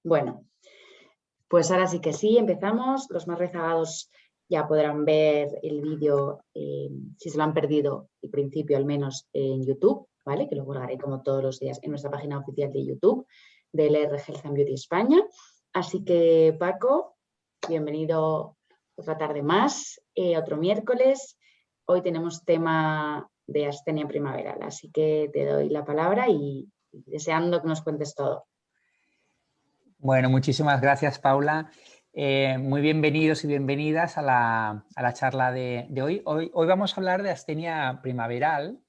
Bueno, pues ahora sí que sí, empezamos. Los más rezagados ya podrán ver el vídeo, si se lo han perdido, al principio al menos, en YouTube, ¿vale? Que lo colgaré como todos los días en nuestra página oficial de YouTube de LR Health and Beauty España. Así que, Paco, bienvenido otra tarde más, otro miércoles. Hoy tenemos tema de astenia primaveral, así que te doy la palabra y deseando que nos cuentes todo. Bueno, muchísimas gracias, Paula. Muy bienvenidos y bienvenidas a la charla de hoy. Hoy vamos a hablar de astenia primaveral,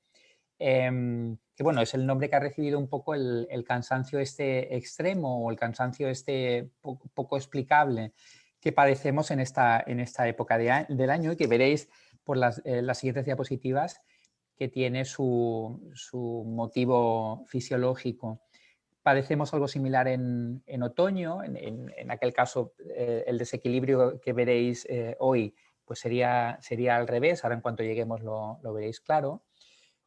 que bueno, es el nombre que ha recibido un poco el cansancio este extremo o el cansancio este poco explicable que padecemos en esta época del año y que veréis por las siguientes diapositivas que tiene su motivo fisiológico. Padecemos algo similar en otoño, en aquel caso el desequilibrio que veréis hoy pues sería al revés, ahora en cuanto lleguemos lo veréis claro.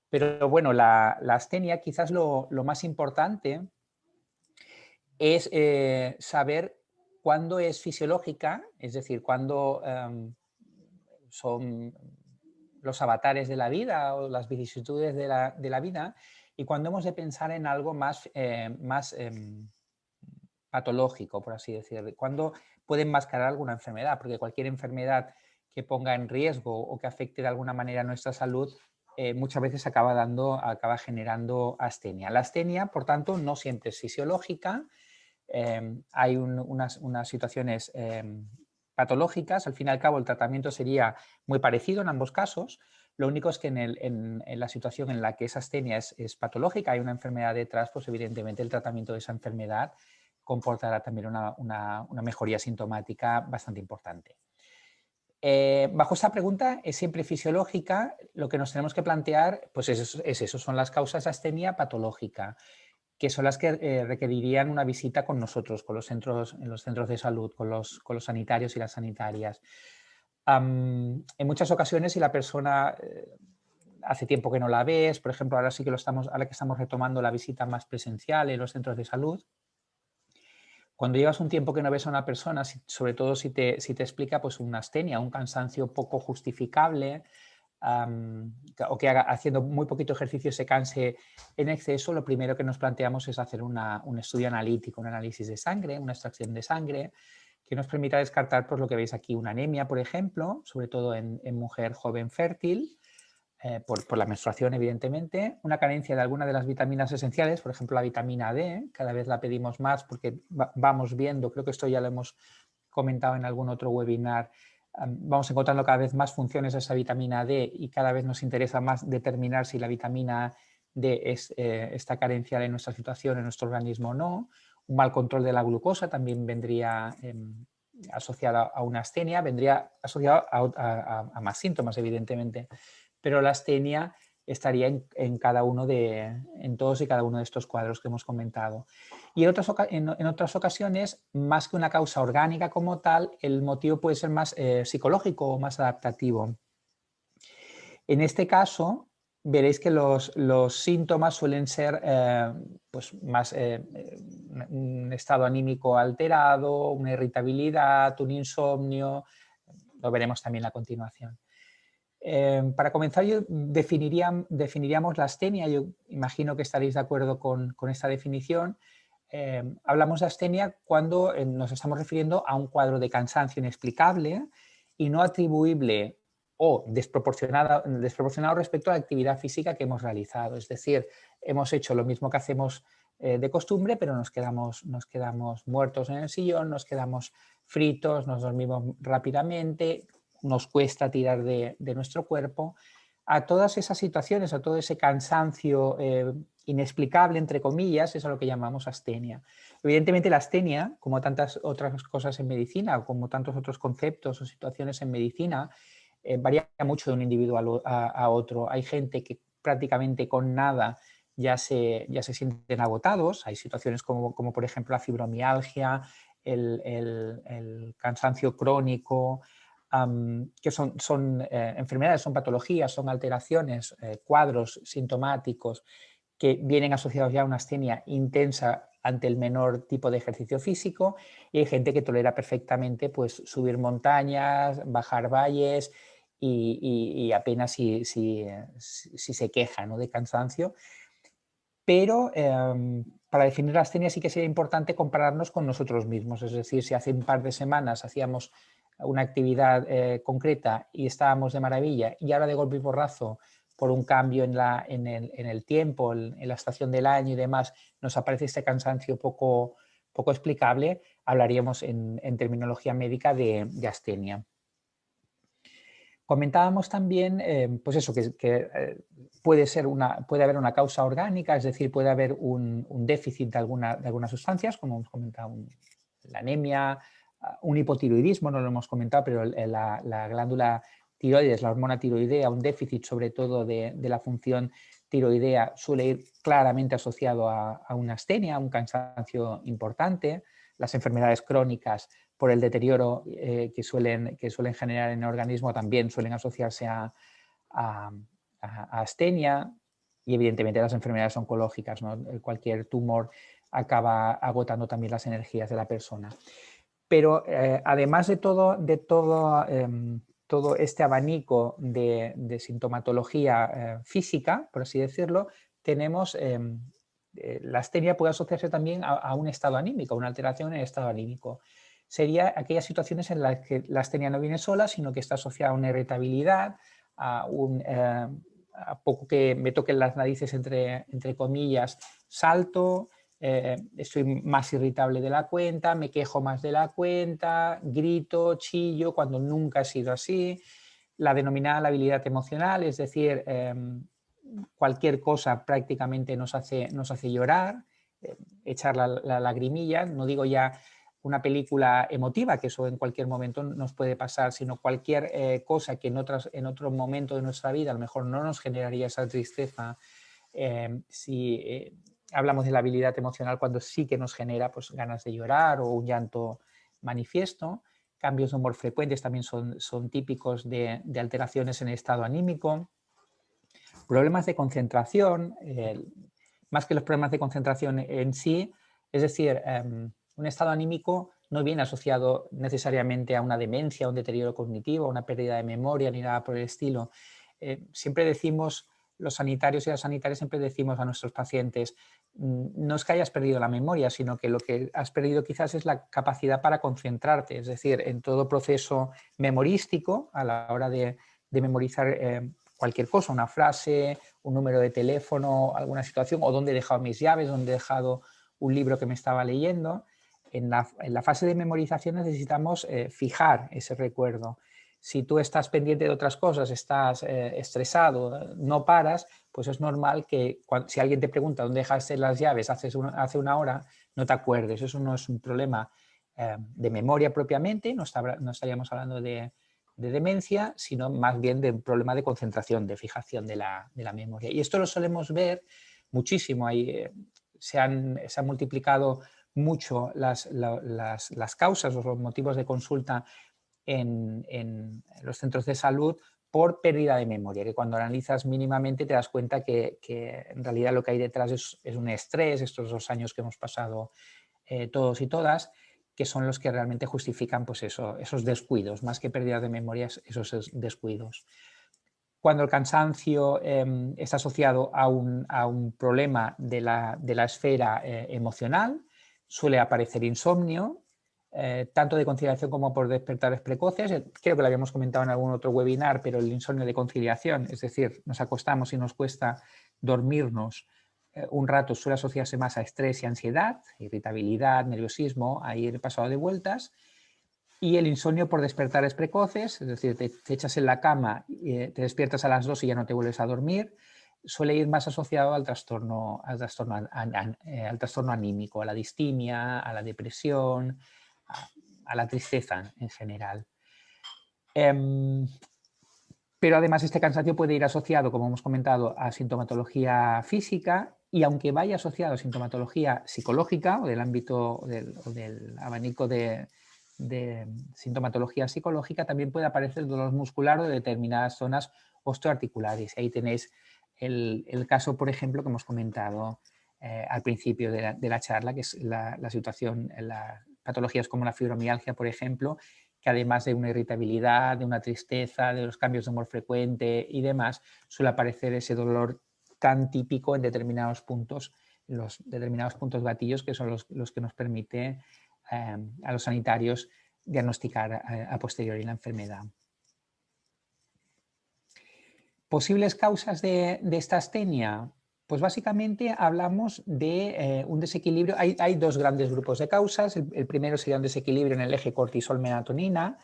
Pero bueno, la astenia quizás lo más importante es saber cuándo es fisiológica, es decir, cuándo son los avatares de la vida o las vicisitudes de la vida y cuándo hemos de pensar en algo más patológico, por así decirlo. ¿Cuándo puede enmascarar alguna enfermedad? Porque cualquier enfermedad que ponga en riesgo o que afecte de alguna manera nuestra salud muchas veces acaba generando astenia. La astenia, por tanto, no siempre es fisiológica. Hay unas situaciones patológicas. Al fin y al cabo, el tratamiento sería muy parecido en ambos casos. Lo único es que en la situación en la que esa astenia es patológica, hay una enfermedad detrás, pues evidentemente el tratamiento de esa enfermedad comportará también una mejoría sintomática bastante importante. Bajo esta pregunta, ¿es siempre fisiológica? Lo que nos tenemos que plantear pues es eso, son las causas de astenia patológica, que son las que requerirían una visita con nosotros, en los centros de salud, con los sanitarios y las sanitarias. En muchas ocasiones, si la persona hace tiempo que no la ves, por ejemplo, ahora que estamos retomando la visita más presencial en los centros de salud, cuando llevas un tiempo que no ves a una persona, sobre todo si te explica pues una astenia, un cansancio poco justificable, o que haciendo muy poquito ejercicio se canse en exceso, lo primero que nos planteamos es hacer un estudio analítico, un análisis de sangre, una extracción de sangre, que nos permita descartar pues, lo que veis aquí, una anemia, por ejemplo, sobre todo en mujer joven fértil, por la menstruación, evidentemente, una carencia de alguna de las vitaminas esenciales, por ejemplo, la vitamina D, cada vez la pedimos más porque vamos viendo, creo que esto ya lo hemos comentado en algún otro webinar, vamos encontrando cada vez más funciones de esa vitamina D y cada vez nos interesa más determinar si la vitamina D está carencial en nuestra situación, en nuestro organismo o no. Un mal control de la glucosa también vendría asociado a una astenia, vendría asociado a más síntomas, evidentemente, pero la astenia estaría en todos y cada uno de estos cuadros que hemos comentado. Y en otras ocasiones, más que una causa orgánica como tal, el motivo puede ser más psicológico o más adaptativo. En este caso, veréis que los síntomas suelen ser pues más un estado anímico alterado, una irritabilidad, un insomnio, lo veremos también a continuación. Para comenzar, definiríamos la astenia. Yo imagino que estaréis de acuerdo con esta definición. Hablamos de astenia cuando nos estamos refiriendo a un cuadro de cansancio inexplicable y no atribuible o desproporcionado respecto a la actividad física que hemos realizado. Es decir, hemos hecho lo mismo que hacemos de costumbre, pero nos quedamos muertos en el sillón, nos quedamos fritos, nos dormimos rápidamente, nos cuesta tirar de nuestro cuerpo. A todas esas situaciones, a todo ese cansancio inexplicable, entre comillas, es a lo que llamamos astenia. Evidentemente la astenia, como tantas otras cosas en medicina, o como tantos otros conceptos o situaciones en medicina, varía mucho de un individuo a otro. Hay gente que prácticamente con nada ya se sienten agotados. Hay situaciones como por ejemplo la fibromialgia, el cansancio crónico, que son enfermedades, son patologías, son alteraciones, cuadros sintomáticos que vienen asociados ya a una astenia intensa ante el menor tipo de ejercicio físico, y hay gente que tolera perfectamente pues, subir montañas, bajar valles y apenas si se queja, ¿no?, de cansancio. Pero para definir la astenia sí que sería importante compararnos con nosotros mismos, es decir, si hace un par de semanas hacíamos una actividad concreta y estábamos de maravilla, y ahora de golpe y porrazo, por un cambio en el tiempo, en la estación del año y demás, nos aparece este cansancio poco explicable, hablaríamos en terminología médica de astenia. Comentábamos también, pues eso, que puede haber una causa orgánica, es decir, puede haber un déficit de algunas sustancias, como hemos comentado, la anemia, un hipotiroidismo, no lo hemos comentado, pero la glándula tiroides, la hormona tiroidea, un déficit sobre todo de la función tiroidea suele ir claramente asociado a una astenia, a un cansancio importante. Las enfermedades crónicas, por el deterioro que suelen generar en el organismo, también suelen asociarse a astenia, y evidentemente las enfermedades oncológicas, ¿no? Cualquier tumor acaba agotando también las energías de la persona. Pero además de todo este abanico de sintomatología física, por así decirlo, tenemos la astenia puede asociarse también a un estado anímico, a una alteración en el estado anímico. Sería aquellas situaciones en las que la astenia no viene sola, sino que está asociada a una irritabilidad, a poco que me toquen las narices, entre comillas, salto, estoy más irritable de la cuenta, me quejo más de la cuenta, grito, chillo, cuando nunca ha sido así. La denominada labilidad emocional, es decir, cualquier cosa prácticamente nos hace llorar, echar la lagrimilla, no digo ya una película emotiva, que eso en cualquier momento nos puede pasar, sino cualquier cosa que en otro momento de nuestra vida a lo mejor no nos generaría esa tristeza. Si hablamos de la habilidad emocional, cuando sí que nos genera pues, ganas de llorar o un llanto manifiesto. Cambios de humor frecuentes también son típicos de alteraciones en el estado anímico. Problemas de concentración, más que los problemas de concentración en sí, es decir, un estado anímico no viene asociado necesariamente a una demencia, a un deterioro cognitivo, a una pérdida de memoria ni nada por el estilo. Siempre decimos, los sanitarios y las sanitarias siempre decimos a nuestros pacientes, no es que hayas perdido la memoria, sino que lo que has perdido quizás es la capacidad para concentrarte, es decir, en todo proceso memorístico, a la hora de memorizar cualquier cosa, una frase, un número de teléfono, alguna situación, o dónde he dejado mis llaves, dónde he dejado un libro que me estaba leyendo. En la fase de memorización necesitamos fijar ese recuerdo. Si tú estás pendiente de otras cosas, estás estresado, no paras, pues es normal que si alguien te pregunta dónde dejaste las llaves hace una hora, no te acuerdes. Eso no es un problema de memoria propiamente, no estaríamos hablando de demencia, sino más bien de un problema de concentración, de fijación de la memoria. Y esto lo solemos ver muchísimo. Se han multiplicado mucho las causas o los motivos de consulta en los centros de salud por pérdida de memoria, que cuando analizas mínimamente te das cuenta que en realidad lo que hay detrás es un estrés, estos 2 años que hemos pasado todos y todas, que son los que realmente justifican pues esos descuidos, más que pérdida de memoria, esos descuidos. Cuando el cansancio está asociado a un problema de la esfera emocional, suele aparecer insomnio, tanto de conciliación como por despertares precoces. Creo que lo habíamos comentado en algún otro webinar, pero el insomnio de conciliación, es decir, nos acostamos y nos cuesta dormirnos un rato, suele asociarse más a estrés y ansiedad, irritabilidad, nerviosismo, a ir pasado de vueltas. Y el insomnio por despertares precoces, es decir, te echas en la cama, te despiertas a las 2 y ya no te vuelves a dormir, suele ir más asociado al trastorno anímico, a la distimia, a la depresión, a la tristeza en general. Pero además este cansancio puede ir asociado, como hemos comentado, a sintomatología física, y aunque vaya asociado a sintomatología psicológica o del ámbito o del abanico de sintomatología psicológica, también puede aparecer dolor muscular o de determinadas zonas osteoarticulares. Ahí tenéis el caso, por ejemplo, que hemos comentado al principio de la charla, que es la situación, las patologías como la fibromialgia, por ejemplo, que además de una irritabilidad, de una tristeza, de los cambios de humor frecuente y demás, suele aparecer ese dolor tan típico en determinados puntos, los determinados puntos gatillos que son los que nos permite a los sanitarios diagnosticar a posteriori la enfermedad. ¿Posibles causas de esta astenia? Pues básicamente hablamos de un desequilibrio. Hay dos grandes grupos de causas. El primero sería un desequilibrio en el eje cortisol-melatonina.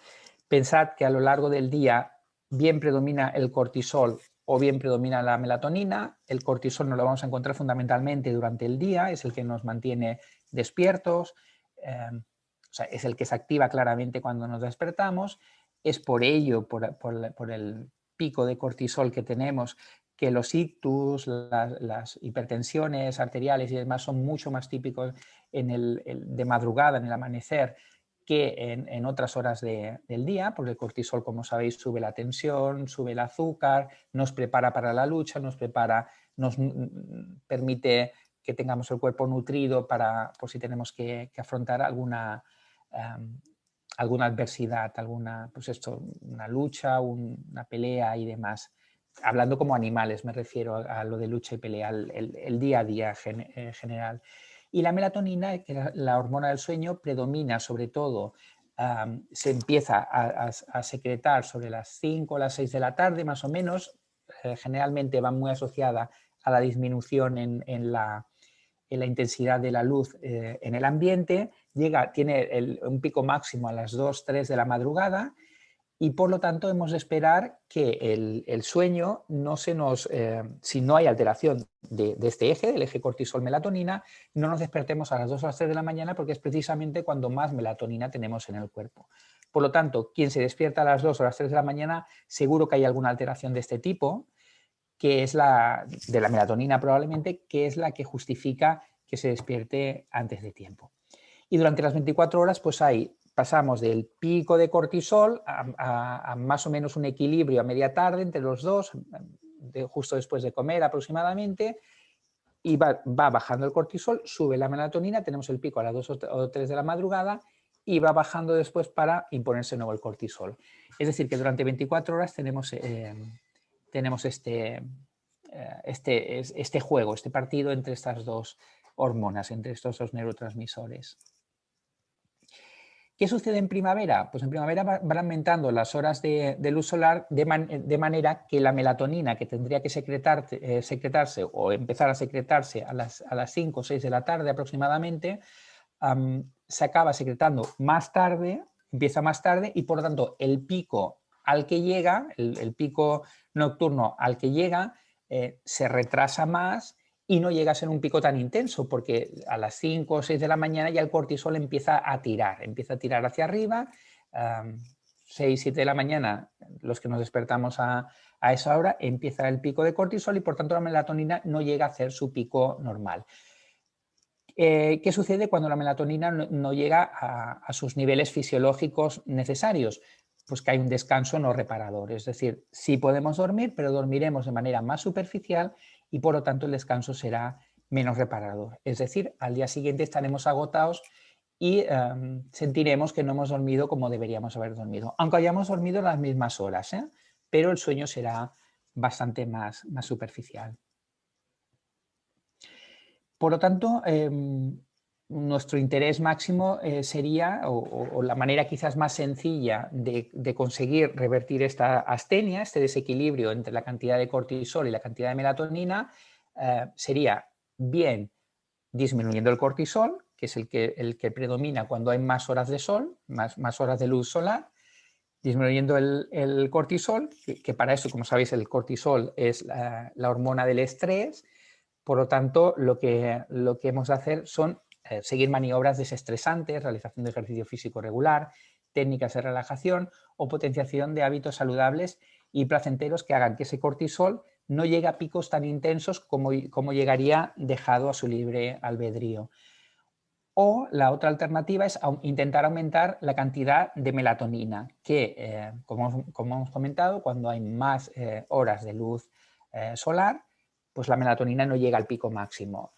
Pensad que a lo largo del día bien predomina el cortisol o bien predomina la melatonina. El cortisol nos lo vamos a encontrar fundamentalmente durante el día, es el que nos mantiene despiertos, o sea, es el que se activa claramente cuando nos despertamos. Es por ello, por el pico de cortisol que tenemos, que los ictus, las hipertensiones arteriales y demás son mucho más típicos de madrugada, en el amanecer, que en otras horas del día, porque el cortisol, como sabéis, sube la tensión, sube el azúcar, nos prepara para la lucha, nos permite que tengamos el cuerpo nutrido por si tenemos que afrontar alguna adversidad, una lucha, una pelea y demás. Hablando como animales, me refiero a lo de lucha y pelea, el día a día general. Y la melatonina, que es la hormona del sueño, predomina sobre todo, se empieza a secretar sobre las 5 o las 6 de la tarde, más o menos. Generalmente va muy asociada a la disminución en la intensidad de la luz en el ambiente, tiene un pico máximo a las 2, 3 de la madrugada y por lo tanto hemos de esperar que el sueño no se nos, si no hay alteración de este eje, del eje cortisol-melatonina, no nos despertemos a las 2 o las 3 de la mañana porque es precisamente cuando más melatonina tenemos en el cuerpo. Por lo tanto, quien se despierta a las 2 o las 3 de la mañana, seguro que hay alguna alteración de este tipo, que es de la melatonina probablemente, que es la que justifica que se despierte antes de tiempo. Y durante las 24 horas pues pasamos del pico de cortisol a más o menos un equilibrio a media tarde entre los dos, justo después de comer aproximadamente, y va bajando el cortisol, sube la melatonina, tenemos el pico a las 2 o 3 de la madrugada y va bajando después para imponerse de nuevo el cortisol. Es decir, que durante 24 horas tenemos este juego, este partido entre estas dos hormonas, entre estos dos neurotransmisores. ¿Qué sucede en primavera? Pues en primavera van aumentando las horas de luz solar de manera que la melatonina, que tendría que secretarse o empezar a secretarse a las 5 o 6 de la tarde aproximadamente, se acaba secretando más tarde, empieza más tarde y por lo tanto el pico al que llega, el pico nocturno al que llega, se retrasa más y no llega a ser un pico tan intenso porque a las 5 o 6 de la mañana ya el cortisol empieza a tirar hacia arriba. 6, 7 de la mañana, los que nos despertamos a esa hora, empieza el pico de cortisol y por tanto la melatonina no llega a hacer su pico normal. ¿Qué sucede cuando la melatonina no llega a sus niveles fisiológicos necesarios? Pues que hay un descanso no reparador, es decir, sí podemos dormir, pero dormiremos de manera más superficial y por lo tanto el descanso será menos reparador. Es decir, al día siguiente estaremos agotados y sentiremos que no hemos dormido como deberíamos haber dormido, aunque hayamos dormido las mismas horas, pero el sueño será bastante más superficial. Por lo tanto, nuestro interés máximo sería, o la manera quizás más sencilla de conseguir revertir esta astenia, este desequilibrio entre la cantidad de cortisol y la cantidad de melatonina, sería bien disminuyendo el cortisol, que es el que predomina cuando hay más horas de sol, más horas de luz solar, disminuyendo el cortisol, que para eso, como sabéis, el cortisol es la hormona del estrés. Por lo tanto, lo que hemos de hacer son seguir maniobras desestresantes, realización de ejercicio físico regular, técnicas de relajación o potenciación de hábitos saludables y placenteros que hagan que ese cortisol no llegue a picos tan intensos como llegaría dejado a su libre albedrío. O la otra alternativa es intentar aumentar la cantidad de melatonina, que, como hemos comentado, cuando hay más horas de luz solar, pues la melatonina no llega al pico máximo.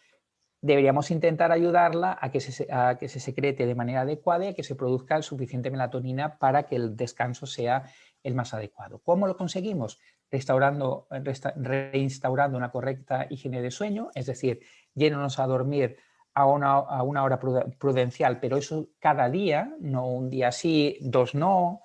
deberíamos intentar ayudarla a que se secrete de manera adecuada y a que se produzca suficiente melatonina para que el descanso sea el más adecuado. ¿Cómo lo conseguimos? Reinstaurando una correcta higiene de sueño, es decir, yéndonos a dormir a una hora prudencial, pero eso cada día, no un día sí, dos no,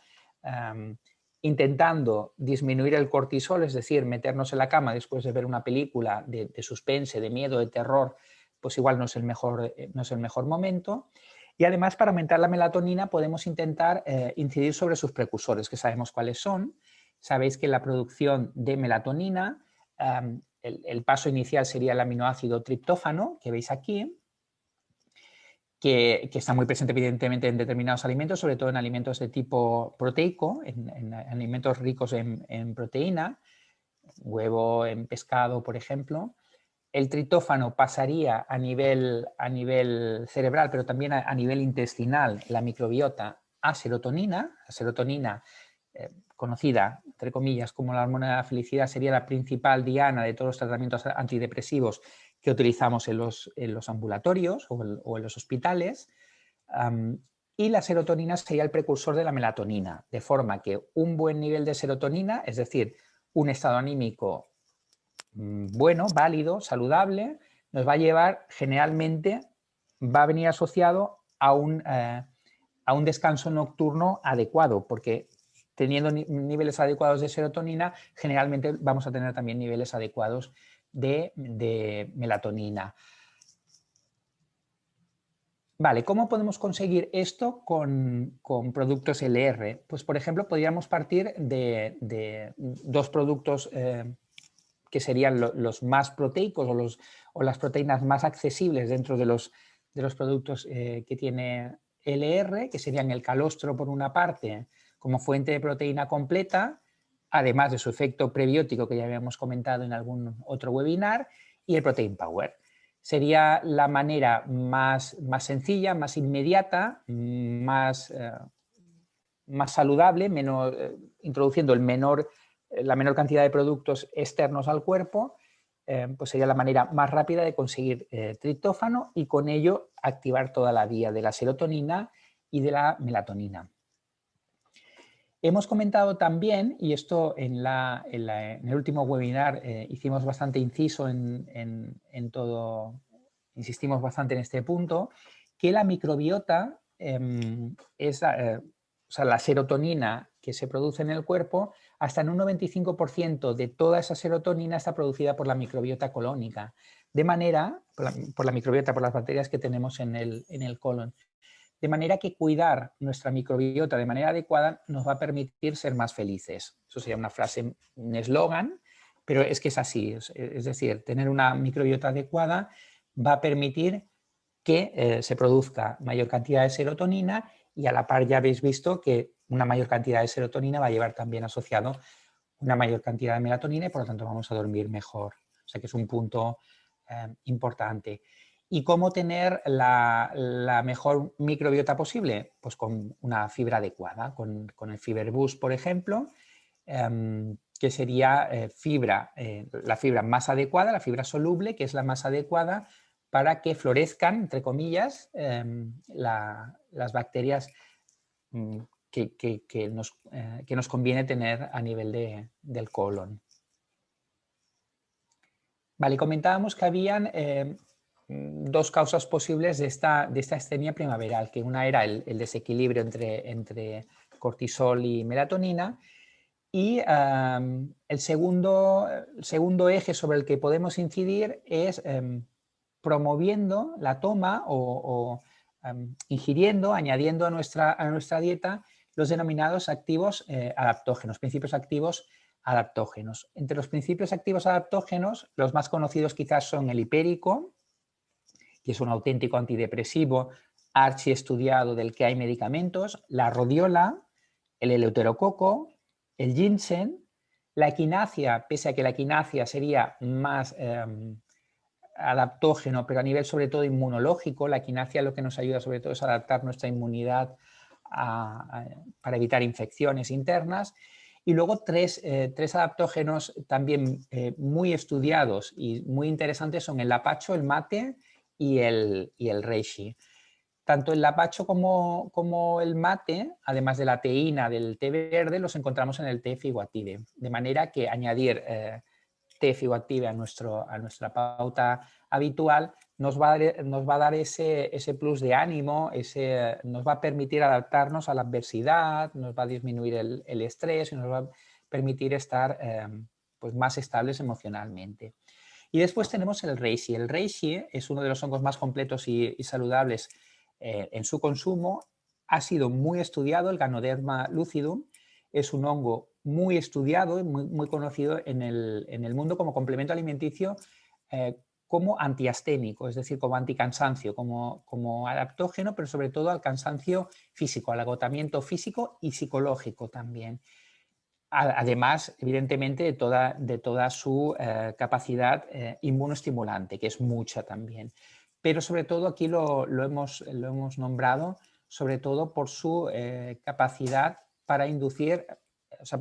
intentando disminuir el cortisol, es decir, meternos en la cama después de ver una película de suspense, de miedo, de terror, pues igual no es el mejor momento. Y además, para aumentar la melatonina podemos intentar incidir sobre sus precursores, que sabemos cuáles son. Sabéis que la producción de melatonina, el paso inicial sería el aminoácido triptófano, que veis aquí, que está muy presente evidentemente en determinados alimentos, sobre todo en alimentos de tipo proteico, en alimentos ricos en proteína, huevo, en pescado, por ejemplo. El triptófano pasaría a nivel cerebral, pero también a nivel intestinal, la microbiota, a serotonina. La serotonina, conocida, entre comillas, como la hormona de la felicidad, sería la principal diana de todos los tratamientos antidepresivos que utilizamos en los ambulatorios o en los hospitales. Y la serotonina sería el precursor de la melatonina, de forma que un buen nivel de serotonina, es decir, un estado anímico bueno, válido, saludable, nos va a llevar, generalmente, va a venir asociado a un descanso nocturno adecuado, porque teniendo niveles adecuados de serotonina, generalmente vamos a tener también niveles adecuados de melatonina. Vale, ¿cómo podemos conseguir esto con productos LR? Pues, por ejemplo, podríamos partir de dos productos que serían los más proteicos o las proteínas más accesibles dentro de los productos que tiene LR, que serían el calostro por una parte como fuente de proteína completa, además de su efecto prebiótico que ya habíamos comentado en algún otro webinar, y el Protein Power. Sería la manera más sencilla, más inmediata, más saludable, introduciendo la menor cantidad de productos externos al cuerpo, pues sería la manera más rápida de conseguir triptófano y con ello activar toda la vía de la serotonina y de la melatonina. Hemos comentado también, y esto en el último webinar hicimos bastante inciso en todo, insistimos bastante en este punto, que la microbiota es o sea, la serotonina que se produce en el cuerpo, hasta en un 95% de toda esa serotonina está producida por la microbiota colónica, de manera, por la microbiota, por las bacterias que tenemos en el colon. De manera que cuidar nuestra microbiota de manera adecuada nos va a permitir ser más felices. Eso sería una frase, un eslogan, pero es que es así. Es decir, tener una microbiota adecuada va a permitir que se produzca mayor cantidad de serotonina y a la par ya habéis visto que una mayor cantidad de serotonina va a llevar también asociado una mayor cantidad de melatonina y por lo tanto vamos a dormir mejor. O sea que es un punto importante. ¿Y cómo tener la mejor microbiota posible? Pues con una fibra adecuada, con el Fiberboost, por ejemplo, que sería la fibra más adecuada, la fibra soluble, que es la más adecuada para que florezcan, entre comillas, las bacterias que nos conviene tener a nivel del colon. Vale, comentábamos que habían dos causas posibles de esta astenia primaveral, que una era el desequilibrio entre cortisol y melatonina, y el segundo eje sobre el que podemos incidir es promoviendo la toma o ingiriendo, añadiendo a nuestra dieta los denominados activos adaptógenos, principios activos adaptógenos. Entre los principios activos adaptógenos, los más conocidos quizás son el hipérico, que es un auténtico antidepresivo archiestudiado del que hay medicamentos, la rodiola, el eleuterococo, el ginseng, la equinacia, pese a que la equinacia sería más adaptógeno, pero a nivel sobre todo inmunológico, la equinacia lo que nos ayuda sobre todo es a adaptar nuestra inmunidad para evitar infecciones internas. Y luego tres adaptógenos también muy estudiados y muy interesantes son el lapacho, el mate y el reishi. Tanto el lapacho como el mate, además de la teína del té verde, los encontramos en el té Figuactive. De manera que añadir té Figuactive a nuestra pauta habitual nos va a dar ese plus de ánimo, nos va a permitir adaptarnos a la adversidad, nos va a disminuir el estrés y nos va a permitir estar pues más estables emocionalmente. Y después tenemos el reishi. El reishi es uno de los hongos más completos y saludables en su consumo. Ha sido muy estudiado, el Ganoderma lucidum. Es un hongo muy estudiado y muy conocido en el mundo como complemento alimenticio, como antiasténico, es decir, como anticansancio, como adaptógeno, pero sobre todo al cansancio físico, al agotamiento físico y psicológico también. Además, evidentemente, de toda su capacidad inmunoestimulante, que es mucha también. Pero sobre todo aquí lo hemos nombrado, sobre todo por su capacidad para inducir, o sea,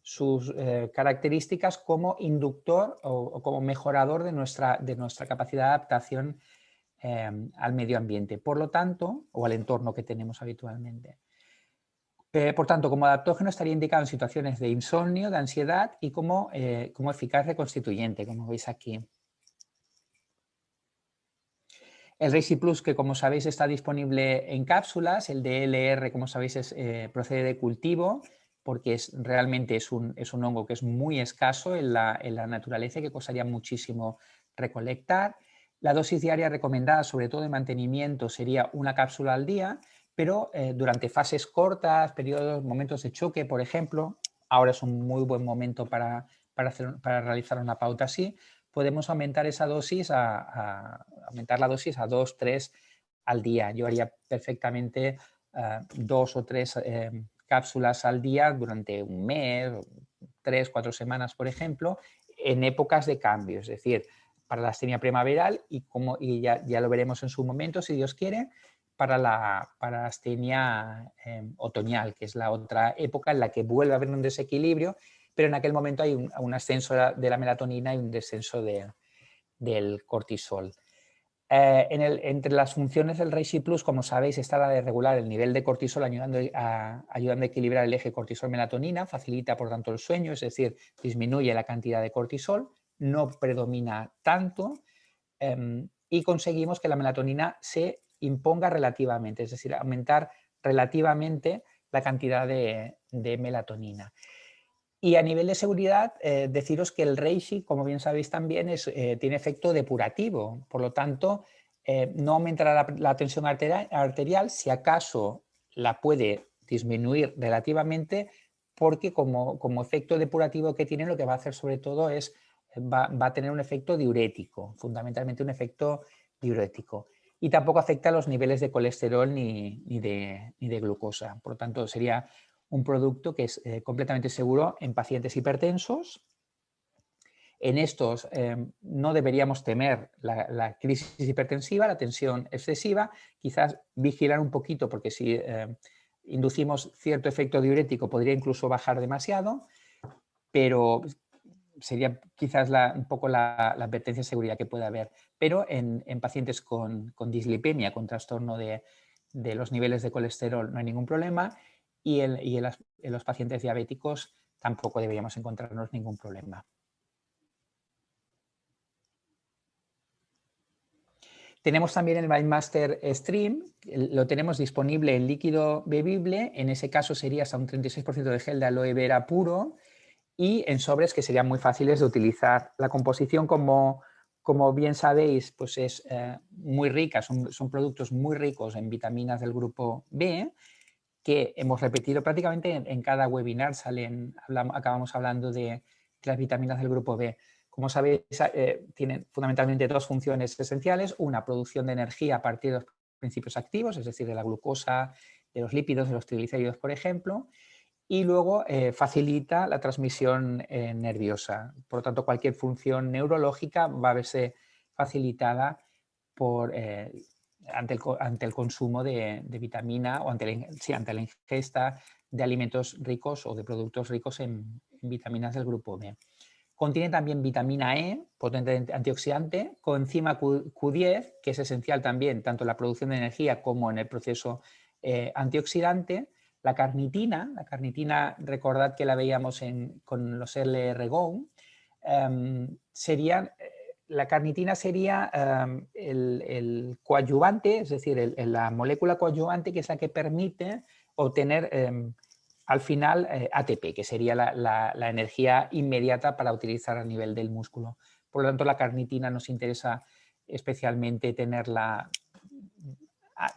sus características como inductor o como mejorador de nuestra capacidad de adaptación al medio ambiente, por lo tanto, o al entorno que tenemos habitualmente. Por tanto, como adaptógeno estaría indicado en situaciones de insomnio, de ansiedad y como eficaz reconstituyente, como veis aquí. El Reishi Plus, que como sabéis está disponible en cápsulas, el DLR, como sabéis, procede de cultivo, porque realmente es un hongo que es muy escaso en la naturaleza y que costaría muchísimo recolectar. La dosis diaria recomendada, sobre todo de mantenimiento, sería una cápsula al día, pero durante fases cortas, periodos, momentos de choque, por ejemplo, ahora es un muy buen momento para realizar una pauta así, podemos aumentar esa dosis aumentar la dosis a 2, 3 al día. Yo haría perfectamente 2 o 3 cápsulas al día durante un mes, 3, 4 semanas, por ejemplo, en épocas de cambio, es decir, para la astenia primaveral y ya lo veremos en su momento, si Dios quiere, para la astenia otoñal, que es la otra época en la que vuelve a haber un desequilibrio, pero en aquel momento hay un ascenso de la melatonina y un descenso del cortisol. Entre las funciones del Reishi Plus, como sabéis, está la de regular el nivel de cortisol, ayudando a equilibrar el eje cortisol-melatonina, facilita por tanto el sueño, es decir, disminuye la cantidad de cortisol, no predomina tanto y conseguimos que la melatonina se imponga relativamente, es decir, aumentar relativamente la cantidad de melatonina. Y a nivel de seguridad, deciros que el reishi, como bien sabéis también, tiene efecto depurativo. Por lo tanto, no aumentará la tensión arterial, si acaso la puede disminuir relativamente, porque como efecto depurativo que tiene, lo que va a hacer sobre todo es, va a tener un efecto diurético, fundamentalmente un efecto diurético. Y tampoco afecta a los niveles de colesterol ni de glucosa. Por lo tanto, sería un producto que es completamente seguro en pacientes hipertensos. En estos no deberíamos temer la crisis hipertensiva, la tensión excesiva, quizás vigilar un poquito porque si inducimos cierto efecto diurético podría incluso bajar demasiado, pero sería quizás un poco la advertencia de seguridad que puede haber. Pero en pacientes con dislipemia, con trastorno de los niveles de colesterol, no hay ningún problema. Y en los pacientes diabéticos tampoco deberíamos encontrarnos ningún problema. Tenemos también el MindMaster Stream, lo tenemos disponible en líquido bebible, en ese caso sería hasta un 36% de gel de aloe vera puro y en sobres que serían muy fáciles de utilizar. La composición, como bien sabéis, pues es muy rica, son productos muy ricos en vitaminas del grupo B, que hemos repetido prácticamente en cada webinar, acabamos hablando de las vitaminas del grupo B. Como sabéis, tienen fundamentalmente dos funciones esenciales. Una, producción de energía a partir de los principios activos, es decir, de la glucosa, de los lípidos, de los triglicéridos, por ejemplo. Y luego facilita la transmisión nerviosa. Por lo tanto, cualquier función neurológica va a verse facilitada ante el consumo de vitamina o ante la ingesta de alimentos ricos o de productos ricos en vitaminas del grupo B. Contiene también vitamina E, potente antioxidante, coenzima Q10, que es esencial también tanto en la producción de energía como en el proceso antioxidante. La carnitina, recordad que la veíamos con los LR-GO, la carnitina sería el coadyuvante, es decir, la molécula coadyuvante, que es la que permite obtener al final ATP, que sería la energía inmediata para utilizar a nivel del músculo. Por lo tanto, la carnitina nos interesa especialmente tenerla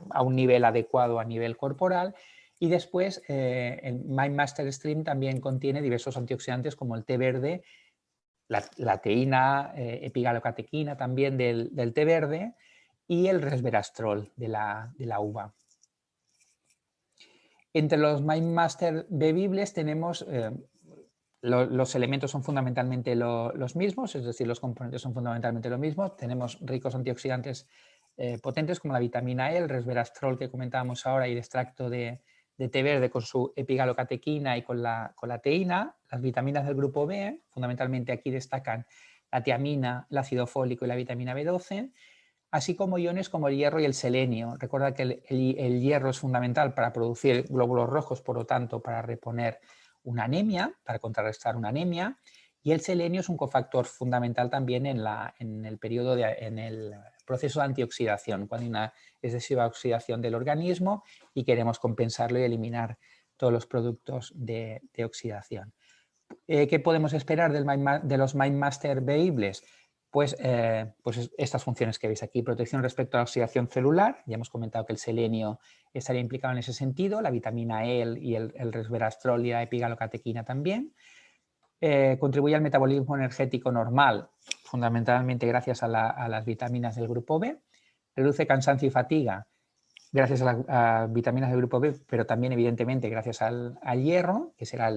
a un nivel adecuado a nivel corporal. Y después el MindMaster Stream también contiene diversos antioxidantes como el té verde, la teína, epigalocatequina también del té verde y el resveratrol de la uva. Entre los MindMaster bebibles tenemos, los elementos son fundamentalmente los mismos, es decir, los componentes son fundamentalmente los mismos. Tenemos ricos antioxidantes potentes como la vitamina E, el resveratrol que comentábamos ahora y el extracto de té verde con su epigalocatequina y con la teína. Las vitaminas del grupo B, fundamentalmente aquí destacan la tiamina, el ácido fólico y la vitamina B12, así como iones como el hierro y el selenio. Recuerda que el hierro es fundamental para producir glóbulos rojos, por lo tanto, para reponer una anemia, para contrarrestar una anemia, y el selenio es un cofactor fundamental también en el proceso de antioxidación, cuando hay una excesiva oxidación del organismo y queremos compensarlo y eliminar todos los productos de oxidación. ¿Qué podemos esperar de los MindMaster bebibles? Pues estas funciones que veis aquí: protección respecto a la oxidación celular, ya hemos comentado que el selenio estaría implicado en ese sentido, la vitamina E y el resveratrol y la epigalocatequina también. Contribuye al metabolismo energético normal, fundamentalmente gracias a las vitaminas del grupo B. Reduce cansancio y fatiga gracias a las vitaminas del grupo B, pero también evidentemente gracias al hierro, que será,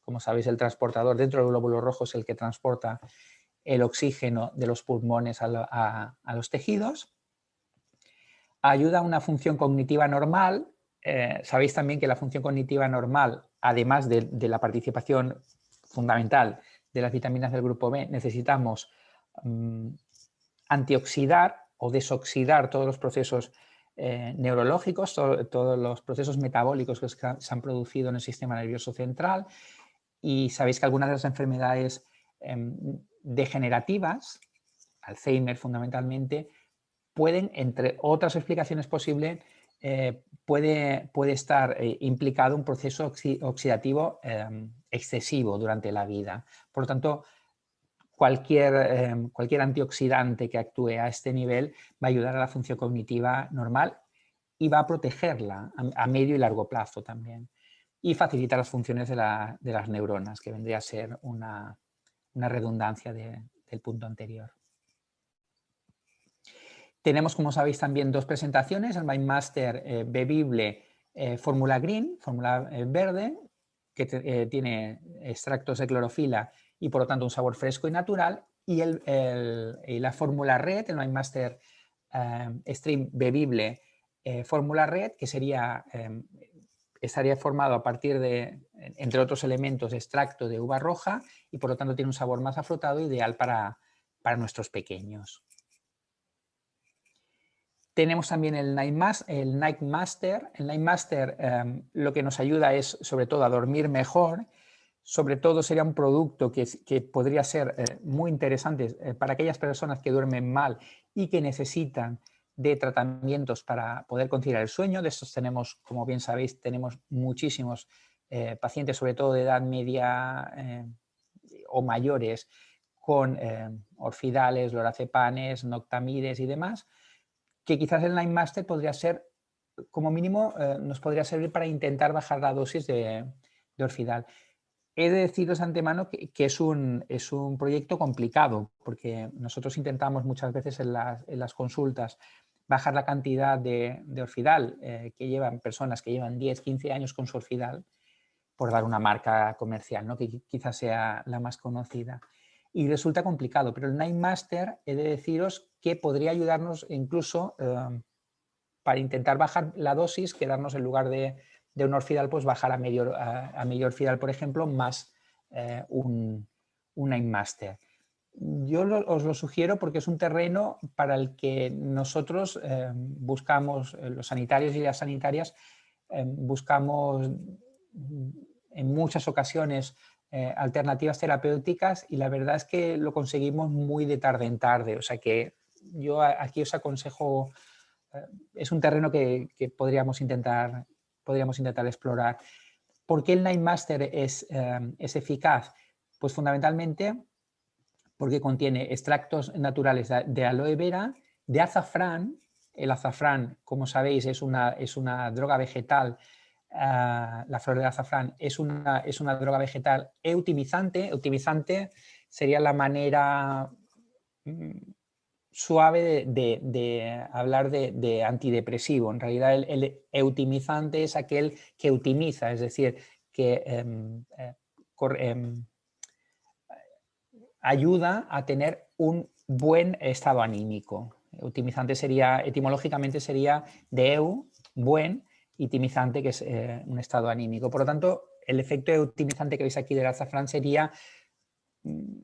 como sabéis, el transportador dentro del glóbulo rojo, es el que transporta el oxígeno de los pulmones a los tejidos. Ayuda a una función cognitiva normal. Sabéis también que la función cognitiva normal, además de la participación fundamental de las vitaminas del grupo B, necesitamos antioxidar o desoxidar todos los procesos neurológicos, todos los procesos metabólicos que se han producido en el sistema nervioso central. Y sabéis que algunas de las enfermedades degenerativas, Alzheimer fundamentalmente, pueden, entre otras explicaciones posibles, puede estar implicado un proceso oxidativo excesivo durante la vida. Por lo tanto, cualquier antioxidante que actúe a este nivel va a ayudar a la función cognitiva normal y va a protegerla a medio y largo plazo también. Y facilita las funciones de las neuronas, que vendría a ser una redundancia del punto anterior. Tenemos, como sabéis, también dos presentaciones: el MindMaster bebible fórmula green, fórmula verde, que tiene extractos de clorofila y por lo tanto un sabor fresco y natural, y la fórmula red, el MindMaster Stream bebible fórmula red, que estaría formado a partir de, entre otros elementos, extracto de uva roja y por lo tanto tiene un sabor más afrutado, ideal para nuestros pequeños. Tenemos también el Nightmaster. El Nightmaster lo que nos ayuda es sobre todo a dormir mejor. Sobre todo sería un producto que podría ser muy interesante para aquellas personas que duermen mal y que necesitan de tratamientos para poder conciliar el sueño. De estos tenemos, como bien sabéis, tenemos muchísimos pacientes, sobre todo de edad media o mayores, con orfidales, lorazepanes, noctamides y demás, que quizás el Nightmaster podría ser, como mínimo, nos podría servir para intentar bajar la dosis de orfidal. He de deciros de antemano que es un proyecto complicado, porque nosotros intentamos muchas veces en las consultas bajar la cantidad de orfidal que llevan personas que llevan 10, 15 años con su orfidal, por dar una marca comercial, ¿no?, que quizás sea la más conocida. Y resulta complicado, pero el Nightmaster, he de deciros que podría ayudarnos incluso para intentar bajar la dosis, quedarnos en lugar de un orfidal, pues bajar a medio orfidal, por ejemplo, más un un Nine Master. Yo os lo sugiero porque es un terreno para el que nosotros buscamos, los sanitarios y las sanitarias, buscamos en muchas ocasiones alternativas terapéuticas y la verdad es que lo conseguimos muy de tarde en tarde. O sea que yo aquí os aconsejo, es un terreno que podríamos intentar explorar. ¿Por qué el Nine Master es eficaz? Pues fundamentalmente porque contiene extractos naturales de aloe vera, de azafrán. El azafrán, como sabéis, es una droga vegetal. La flor de azafrán es una droga vegetal eutimizante. Eutimizante sería la manera suave de hablar de antidepresivo. En realidad el eutimizante es aquel que eutimiza, es decir, que ayuda a tener un buen estado anímico. Eutimizante sería, etimológicamente sería de eu, buen, y timizante, que es un estado anímico. Por lo tanto, el efecto eutimizante que veis aquí del azafrán sería,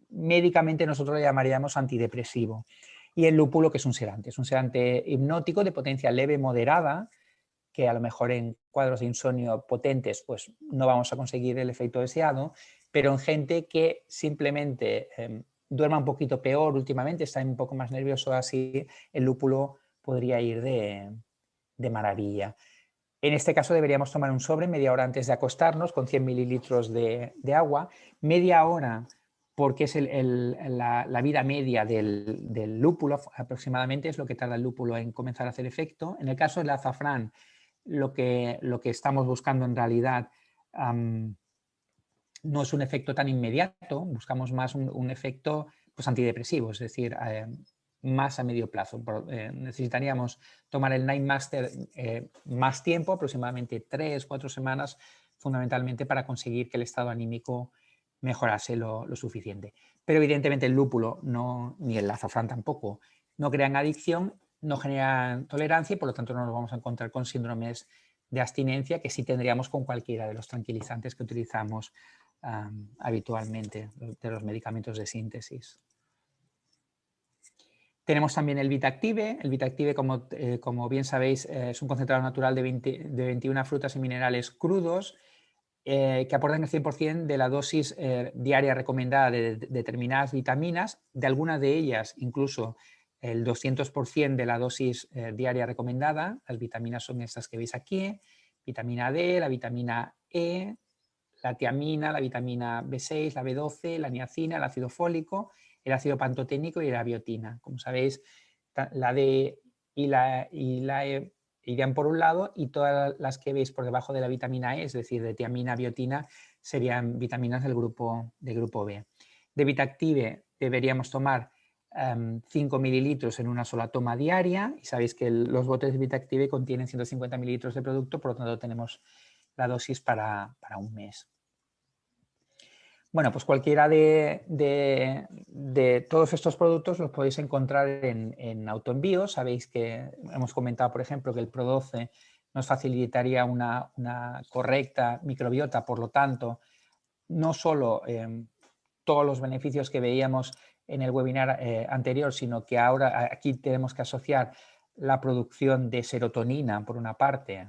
médicamente nosotros le llamaríamos antidepresivo. Y el lúpulo, que es un sedante hipnótico de potencia leve moderada, que a lo mejor en cuadros de insomnio potentes pues no vamos a conseguir el efecto deseado, pero en gente que simplemente duerma un poquito peor últimamente, está un poco más nervioso así, el lúpulo podría ir de maravilla. En este caso deberíamos tomar un sobre media hora antes de acostarnos con 100 mililitros de agua, media hora porque es la vida media del lúpulo, aproximadamente es lo que tarda el lúpulo en comenzar a hacer efecto. En el caso del azafrán, lo que estamos buscando en realidad no es un efecto tan inmediato, buscamos más un efecto pues, antidepresivo, es decir, más a medio plazo. Necesitaríamos tomar el Nine Master más tiempo, aproximadamente 3-4 semanas, fundamentalmente para conseguir que el estado anímico mejorase lo suficiente. Pero evidentemente el lúpulo ni el azafrán tampoco no crean adicción, no generan tolerancia y por lo tanto no nos vamos a encontrar con síndromes de abstinencia que sí tendríamos con cualquiera de los tranquilizantes que utilizamos habitualmente, de los medicamentos de síntesis. Tenemos también el Vitactive. El Vitactive, como bien sabéis, es un concentrado natural de 21 frutas y minerales crudos que aportan el 100% de la dosis diaria recomendada de determinadas vitaminas, de algunas de ellas incluso el 200% de la dosis diaria recomendada. Las vitaminas son estas que veis aquí, vitamina D, la vitamina E, la tiamina, la vitamina B6, la B12, la niacina, el ácido fólico, el ácido pantoténico y la biotina. Como sabéis, la D y la E irían por un lado y todas las que veis por debajo de la vitamina E, es decir, de tiamina, biotina, serían vitaminas del grupo B. De Vitactive deberíamos tomar 5 mililitros en una sola toma diaria y sabéis que los botes de Vitactive contienen 150 mililitros de producto, por lo tanto tenemos la dosis para un mes. Bueno, pues cualquiera de todos estos productos los podéis encontrar en autoenvío. Sabéis que hemos comentado, por ejemplo, que el Pro12 nos facilitaría una correcta microbiota, por lo tanto, no solo todos los beneficios que veíamos en el webinar anterior, sino que ahora aquí tenemos que asociar la producción de serotonina, por una parte,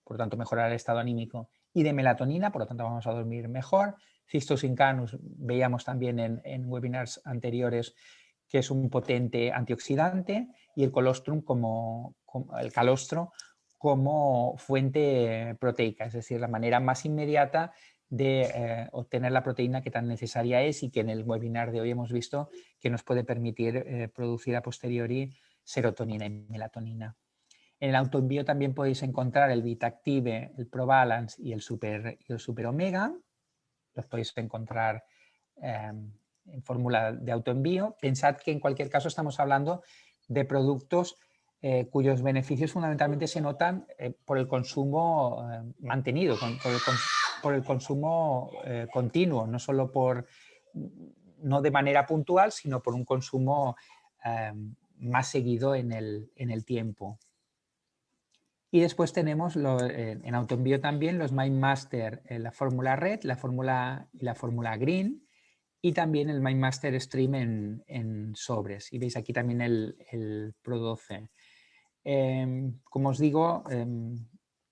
por lo tanto, mejorar el estado anímico, y de melatonina, por lo tanto, vamos a dormir mejor. Cistus incanus, veíamos también en webinars anteriores que es un potente antioxidante, y el colostrum el calostro como fuente proteica, es decir, la manera más inmediata de obtener la proteína que tan necesaria es y que en el webinar de hoy hemos visto que nos puede permitir producir a posteriori serotonina y melatonina. En el autoenvío también podéis encontrar el Vitactive, el ProBalance y el Super Omega. Los podéis encontrar en fórmula de autoenvío. Pensad que en cualquier caso estamos hablando de productos cuyos beneficios fundamentalmente se notan por el consumo mantenido, por el consumo continuo, no solo no de manera puntual, sino por un consumo más seguido en el tiempo. Y después tenemos en autoenvío también los Mind Master, la fórmula Red, la fórmula Green, y también el MindMaster Stream en sobres. Y veis aquí también el Pro12. Como os digo,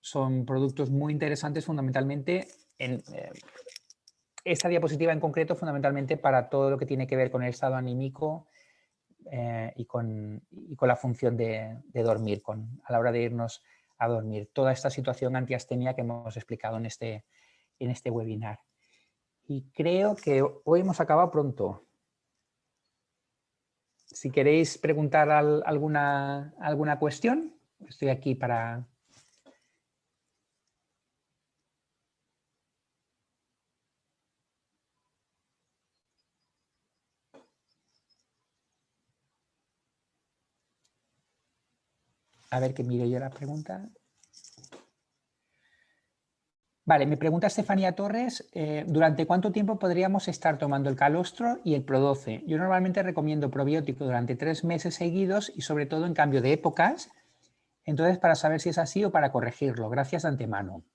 son productos muy interesantes fundamentalmente en esta diapositiva en concreto, fundamentalmente para todo lo que tiene que ver con el estado anímico y con la función de dormir, a la hora de irnos a dormir. Toda esta situación antiastemia que hemos explicado en este webinar. Y creo que hoy hemos acabado pronto. Si queréis preguntar alguna cuestión, estoy aquí para... A ver que mire yo la pregunta. Vale, me pregunta Estefanía Torres, ¿durante cuánto tiempo podríamos estar tomando el calostro y el Pro12? Yo normalmente recomiendo probiótico durante 3 meses seguidos y sobre todo en cambio de épocas. Entonces, para saber si es así o para corregirlo. Gracias de antemano.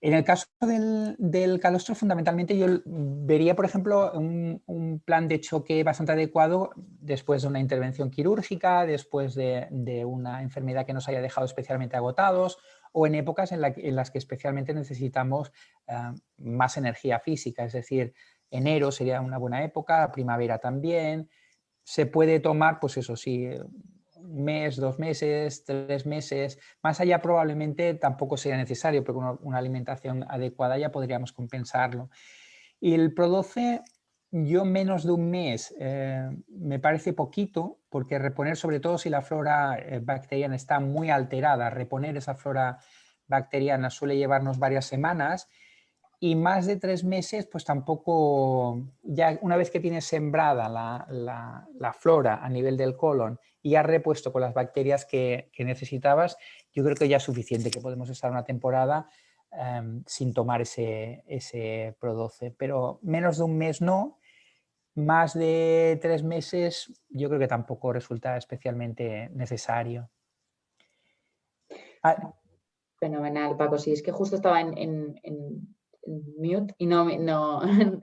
En el caso del calostro, fundamentalmente yo vería, por ejemplo, un plan de choque bastante adecuado después de una intervención quirúrgica, después de una enfermedad que nos haya dejado especialmente agotados o en épocas en las que especialmente necesitamos más energía física. Es decir, enero sería una buena época, primavera también. Se puede tomar, pues eso sí, 1 mes, 2 meses, 3 meses. Más allá probablemente tampoco sería necesario, porque una alimentación adecuada ya podríamos compensarlo. Y el Pro12, yo menos de 1 mes me parece poquito, porque reponer, sobre todo si la flora bacteriana está muy alterada, reponer esa flora bacteriana suele llevarnos varias semanas. Y más de 3 meses, pues tampoco, ya una vez que tienes sembrada la flora a nivel del colon y has repuesto con las bacterias que necesitabas, yo creo que ya es suficiente, que podemos estar una temporada sin tomar ese Pro12. Pero menos de 1 mes no, más de 3 meses yo creo que tampoco resulta especialmente necesario. Fenomenal, Paco. Sí, es que justo estaba en mute y no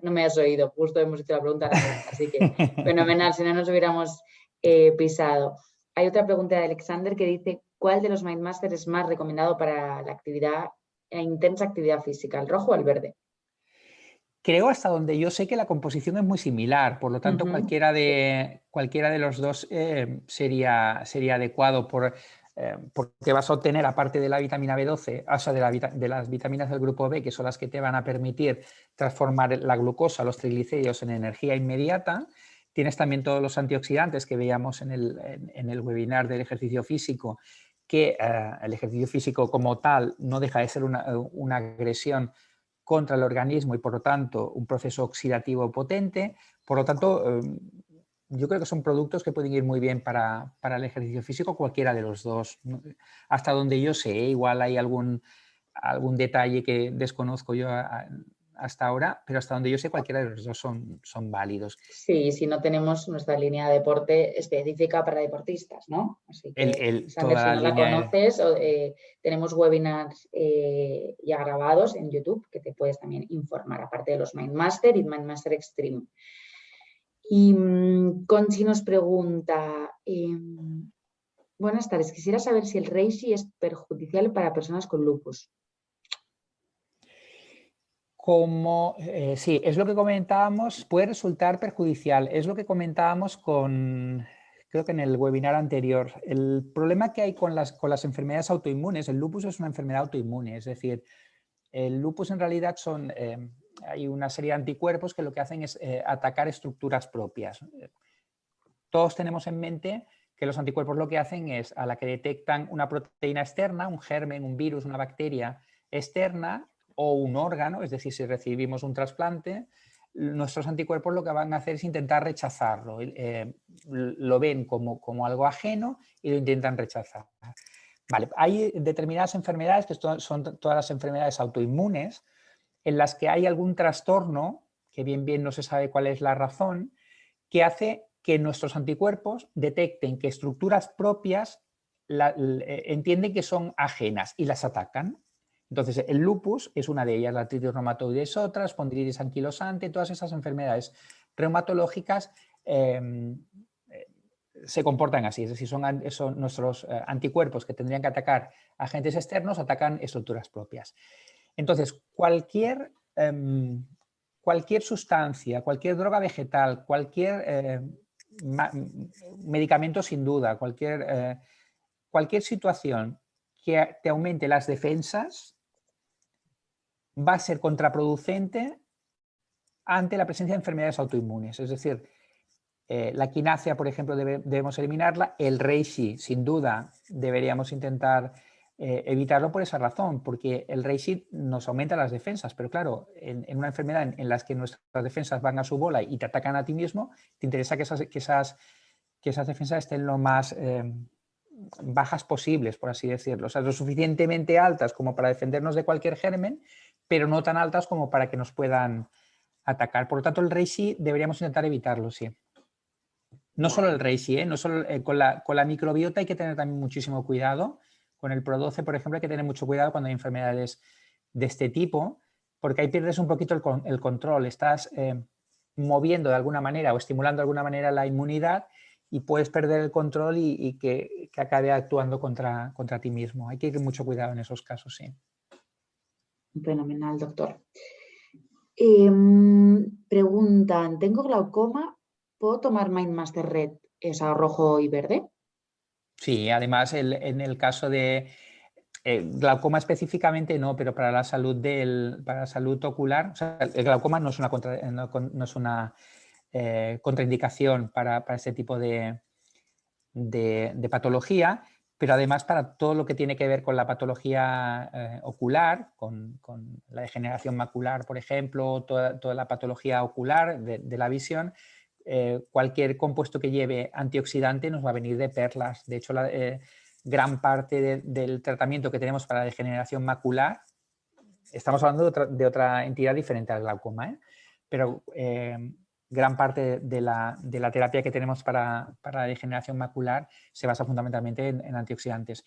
me has oído. Justo hemos hecho la pregunta a la vez. Así que fenomenal, si no nos hubiéramos pisado. Hay otra pregunta de Alexander que dice, ¿cuál de los MindMaster es más recomendado para la intensa actividad física, el rojo o el verde? Creo, hasta donde yo sé, que la composición es muy similar, por lo tanto cualquiera de los dos sería adecuado porque vas a obtener, aparte de la vitamina B12, o sea, de las vitaminas del grupo B, que son las que te van a permitir transformar la glucosa, los triglicéridos en energía inmediata. Tienes también todos los antioxidantes que veíamos en el webinar del ejercicio físico, que el ejercicio físico como tal no deja de ser una agresión contra el organismo y por lo tanto un proceso oxidativo potente. Por lo tanto, yo creo que son productos que pueden ir muy bien para el ejercicio físico, cualquiera de los dos. Hasta donde yo sé, igual hay algún detalle que desconozco yo hasta ahora, pero hasta donde yo sé cualquiera de los dos son válidos. Sí, si no tenemos nuestra línea de deporte específica para deportistas, ¿no? Así que, Sander, si no la conoces, tenemos webinars ya grabados en YouTube que te puedes también informar, aparte de los MindMaster y MindMaster Extreme. Y Conchi nos pregunta, buenas tardes, quisiera saber si el reishi es perjudicial para personas con lupus. Sí, es lo que comentábamos, puede resultar perjudicial. Es lo que comentábamos creo que en el webinar anterior. El problema que hay con las enfermedades autoinmunes, el lupus es una enfermedad autoinmune, es decir, el lupus en realidad hay una serie de anticuerpos que lo que hacen es atacar estructuras propias. Todos tenemos en mente que los anticuerpos lo que hacen es, a la que detectan una proteína externa, un germen, un virus, una bacteria externa, o un órgano, es decir, si recibimos un trasplante, nuestros anticuerpos lo que van a hacer es intentar rechazarlo. Lo ven como algo ajeno y lo intentan rechazar. Vale, hay determinadas enfermedades, que son todas las enfermedades autoinmunes, en las que hay algún trastorno, que bien no se sabe cuál es la razón, que hace que nuestros anticuerpos detecten que estructuras propias entienden que son ajenas y las atacan. Entonces, el lupus es una de ellas, la artritis reumatoide es otra, espondilitis anquilosante, todas esas enfermedades reumatológicas se comportan así, es decir, son nuestros anticuerpos que tendrían que atacar agentes externos, atacan estructuras propias. Entonces, cualquier sustancia, cualquier droga vegetal, cualquier medicamento sin duda, cualquier situación que te aumente las defensas va a ser contraproducente ante la presencia de enfermedades autoinmunes. Es decir, la quinacea, por ejemplo, debemos eliminarla. El reishi, sin duda, deberíamos intentar evitarlo por esa razón, porque el reishi nos aumenta las defensas, pero claro, en una enfermedad en la que nuestras defensas van a su bola y te atacan a ti mismo, te interesa que esas defensas estén lo más bajas posibles, por así decirlo. O sea, lo suficientemente altas como para defendernos de cualquier germen, pero no tan altas como para que nos puedan atacar. Por lo tanto, el reishi deberíamos intentar evitarlo, sí. No solo el reishi, no solo, con la microbiota hay que tener también muchísimo cuidado. Con el Pro12, por ejemplo, hay que tener mucho cuidado cuando hay enfermedades de este tipo, porque ahí pierdes un poquito el control. Estás moviendo de alguna manera o estimulando de alguna manera la inmunidad y puedes perder el control y que acabe actuando contra ti mismo. Hay que ir mucho cuidado en esos casos, sí. Fenomenal, doctor. Preguntan, ¿tengo glaucoma? ¿Puedo tomar Mindmaster Red, o sea, rojo y verde? Sí, además en el caso de glaucoma específicamente no, pero para la salud ocular, o sea, el glaucoma no es una contraindicación para este tipo de patología, pero además para todo lo que tiene que ver con la patología ocular, con la degeneración macular, por ejemplo, toda la patología ocular de la visión, cualquier compuesto que lleve antioxidante nos va a venir de perlas. De hecho, gran parte del tratamiento que tenemos para la degeneración macular, estamos hablando de otra entidad diferente al glaucoma, pero gran parte de la terapia que tenemos para la degeneración macular se basa fundamentalmente en antioxidantes.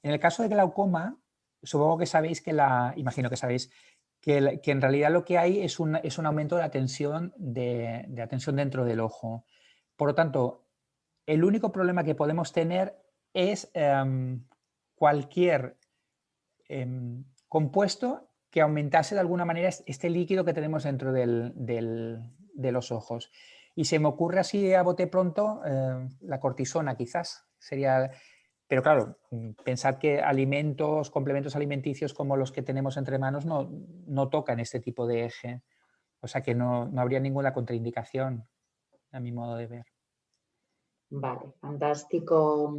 En el caso de glaucoma, supongo que sabéis imagino que sabéis que en realidad lo que hay es un aumento de la tensión dentro del ojo. Por lo tanto, el único problema que podemos tener es cualquier compuesto que aumentase de alguna manera este líquido que tenemos dentro de los ojos. Y se me ocurre así a bote pronto la cortisona quizás sería... Pero claro, pensad que complementos alimenticios como los que tenemos entre manos no tocan este tipo de eje. O sea que no habría ninguna contraindicación, a mi modo de ver. Vale, fantástico,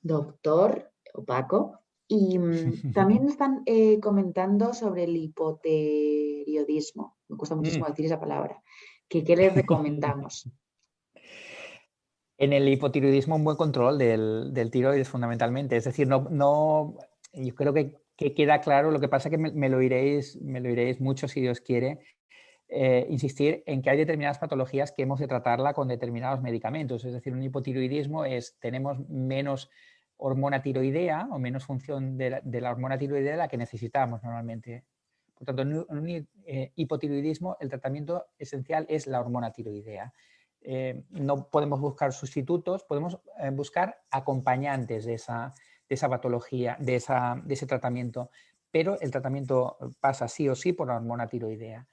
doctor Paco. Y también están comentando sobre el hipotiroidismo. Me cuesta muchísimo decir esa palabra. ¿Qué les recomendamos? En el hipotiroidismo, un buen control del tiroides fundamentalmente. Es decir, yo creo que queda claro. Lo que pasa es que me lo iréis mucho si Dios quiere. Insistir en que hay determinadas patologías que hemos de tratarla con determinados medicamentos. Es decir, un hipotiroidismo tenemos menos hormona tiroidea o menos función de la hormona tiroidea de la que necesitamos normalmente. Por tanto, en un hipotiroidismo el tratamiento esencial es la hormona tiroidea. No podemos buscar sustitutos, podemos buscar acompañantes de esa patología, de ese tratamiento, pero el tratamiento pasa sí o sí por la hormona tiroidea.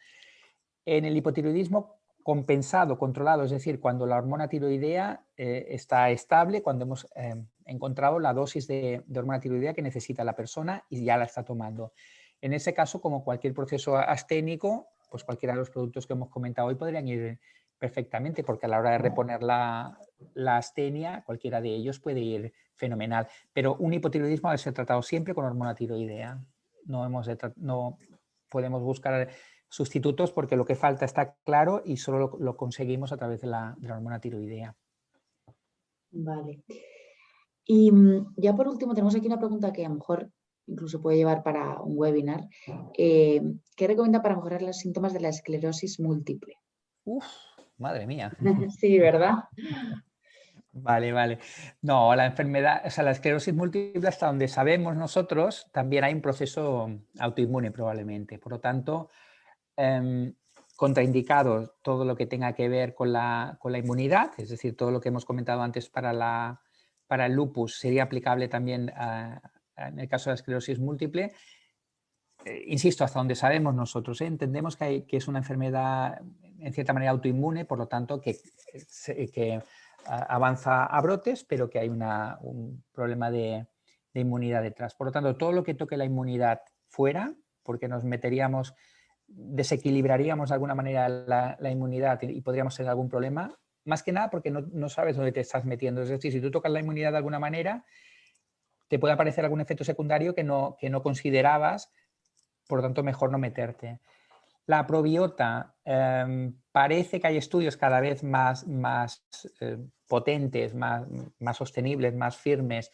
En el hipotiroidismo compensado, controlado, es decir, cuando la hormona tiroidea está estable, cuando hemos encontrado la dosis de hormona tiroidea que necesita la persona y ya la está tomando. En ese caso, como cualquier proceso asténico, pues cualquiera de los productos que hemos comentado hoy podrían ir perfectamente, porque a la hora de reponer la astenia, cualquiera de ellos puede ir fenomenal. Pero un hipotiroidismo debe ser tratado siempre con hormona tiroidea. No podemos buscar sustitutos porque lo que falta está claro y solo lo conseguimos a través de la hormona tiroidea. Vale. Y ya por último tenemos aquí una pregunta que a lo mejor incluso puede llevar para un webinar. ¿Qué recomienda para mejorar los síntomas de la esclerosis múltiple? Uf, madre mía. Sí, ¿verdad? Vale, vale. No, la enfermedad, o sea, la esclerosis múltiple, hasta donde sabemos nosotros, también hay un proceso autoinmune probablemente. Por lo tanto, contraindicado todo lo que tenga que ver con la inmunidad, es decir, todo lo que hemos comentado antes para el lupus sería aplicable también en el caso de la esclerosis múltiple. Insisto, hasta donde sabemos nosotros, entendemos que es una enfermedad en cierta manera autoinmune, por lo tanto que avanza a brotes, pero que hay un problema de inmunidad detrás. Por lo tanto, todo lo que toque la inmunidad fuera, porque nos meteríamos, desequilibraríamos de alguna manera la inmunidad y podríamos tener algún problema, más que nada porque no sabes dónde te estás metiendo. Es decir, si tú tocas la inmunidad de alguna manera, te puede aparecer algún efecto secundario que no considerabas, por lo tanto mejor no meterte. La probiota, parece que hay estudios cada vez más potentes, más sostenibles, más firmes,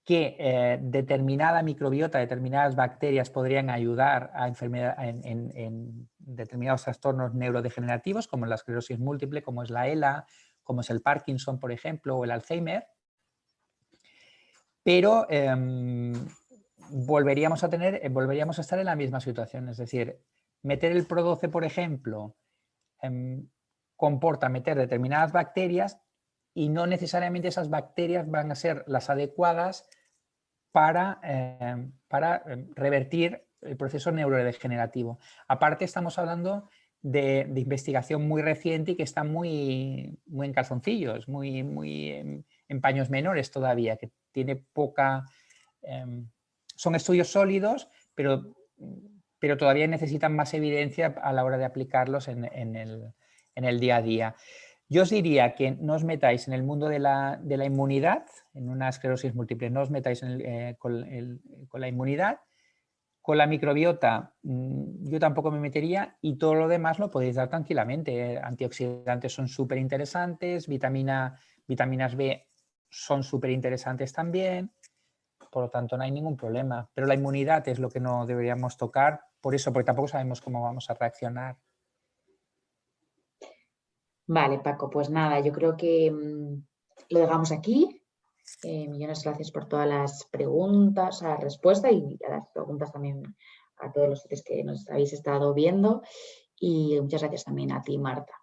que determinada microbiota, determinadas bacterias podrían ayudar a en determinados trastornos neurodegenerativos, como la esclerosis múltiple, como es la ELA, como es el Parkinson, por ejemplo, o el Alzheimer. Pero volveríamos a estar en la misma situación, es decir, meter el Pro12, por ejemplo, comporta meter determinadas bacterias y no necesariamente esas bacterias van a ser las adecuadas para revertir el proceso neurodegenerativo. Aparte, estamos hablando de investigación muy reciente y que está muy en calzoncillos, muy en paños menores todavía, que tiene poca... son estudios sólidos, pero todavía necesitan más evidencia a la hora de aplicarlos en el día a día. Yo os diría que no os metáis en el mundo de la inmunidad, en una esclerosis múltiple, no os metáis con la inmunidad. Con la microbiota yo tampoco me metería y todo lo demás lo podéis dar tranquilamente. Antioxidantes son súper interesantes, vitaminas B son súper interesantes también, por lo tanto no hay ningún problema. Pero la inmunidad es lo que no deberíamos tocar, por eso, porque tampoco sabemos cómo vamos a reaccionar. Vale, Paco, pues nada, yo creo que lo dejamos aquí. Millones de gracias por todas las preguntas, a la respuesta y a las preguntas también a todos los que nos habéis estado viendo. Y muchas gracias también a ti, Marta.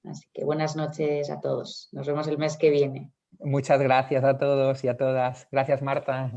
Así que buenas noches a todos. Nos vemos el mes que viene. Muchas gracias a todos y a todas. Gracias, Marta.